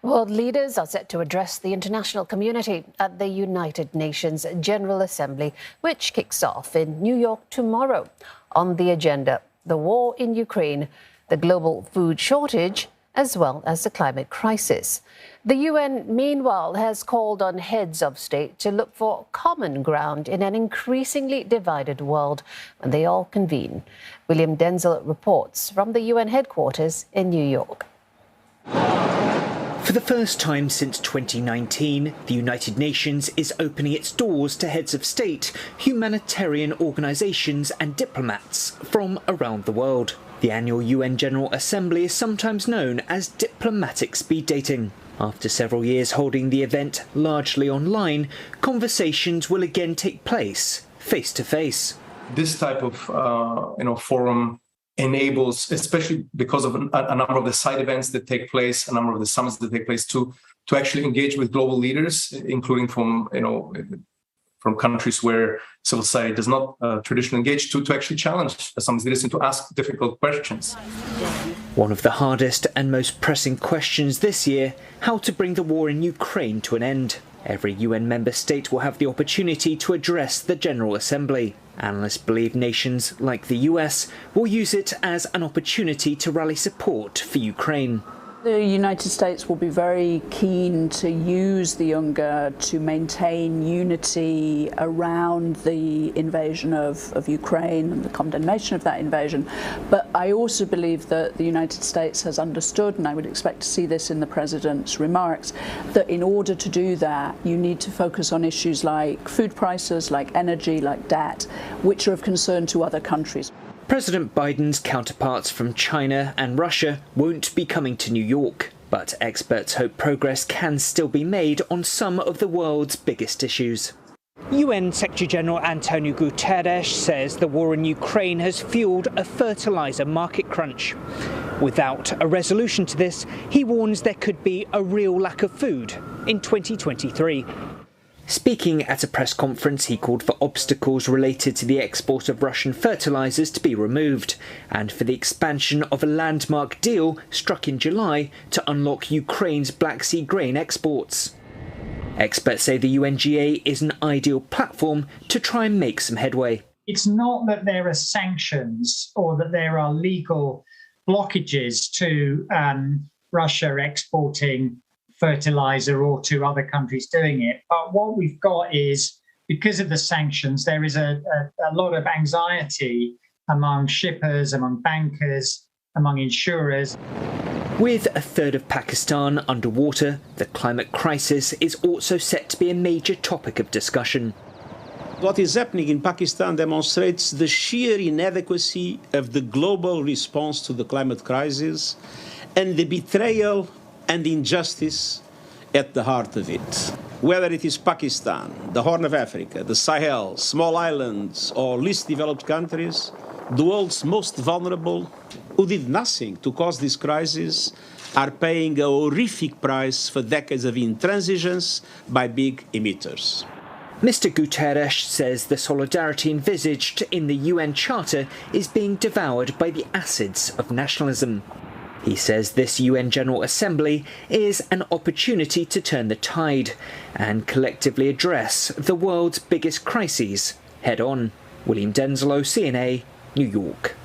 World leaders are set to address the international community at the United Nations General Assembly, which kicks off in New York tomorrow. On the agenda, the war in Ukraine, the global food shortage, as well as the climate crisis. The UN, meanwhile, has called on heads of state to look for common ground in an increasingly divided world when they all convene. William Denzel reports from the UN headquarters in New York. For the first time since 2019, the United Nations is opening its doors to heads of state, humanitarian organisations and diplomats from around the world. The annual UN General Assembly is sometimes known as diplomatic speed dating. After several years holding the event largely online, conversations will again take place, face to face. This type of forum enables, especially because of a number of the side events that take place, a number of the summits that take place, to actually engage with global leaders, including from countries where civil society does not traditionally engage, to actually challenge some leaders and to ask difficult questions. One of the hardest and most pressing questions this year: how to bring the war in Ukraine to an end. Every UN member state will have the opportunity to address the General Assembly. Analysts believe nations like the US will use it as an opportunity to rally support for Ukraine. The United States will be very keen to use the UNGA to maintain unity around the invasion of Ukraine and the condemnation of that invasion. But I also believe that the United States has understood, and I would expect to see this in the President's remarks, that in order to do that, you need to focus on issues like food prices, like energy, like debt, which are of concern to other countries. President Biden's counterparts from China and Russia won't be coming to New York, but experts hope progress can still be made on some of the world's biggest issues. UN Secretary-General Antonio Guterres says the war in Ukraine has fueled a fertiliser market crunch. Without a resolution to this, he warns there could be a real lack of food in 2023. Speaking at a press conference, he called for obstacles related to the export of Russian fertilisers to be removed and for the expansion of a landmark deal struck in July to unlock Ukraine's Black Sea grain exports. Experts say the UNGA is an ideal platform to try and make some headway. It's not that there are sanctions or that there are legal blockages to Russia exporting fertilizer or to other countries doing it. But what we've got is, because of the sanctions, there is a lot of anxiety among shippers, among bankers, among insurers. With a third of Pakistan underwater, the climate crisis is also set to be a major topic of discussion. What is happening in Pakistan demonstrates the sheer inadequacy of the global response to the climate crisis and the betrayal and injustice at the heart of it. Whether it is Pakistan, the Horn of Africa, the Sahel, small islands or least developed countries, the world's most vulnerable, who did nothing to cause this crisis, are paying a horrific price for decades of intransigence by big emitters. Mr. Guterres says the solidarity envisaged in the UN Charter is being devoured by the acids of nationalism. He says this UN General Assembly is an opportunity to turn the tide and collectively address the world's biggest crises head on. William Denzel, CNA, New York.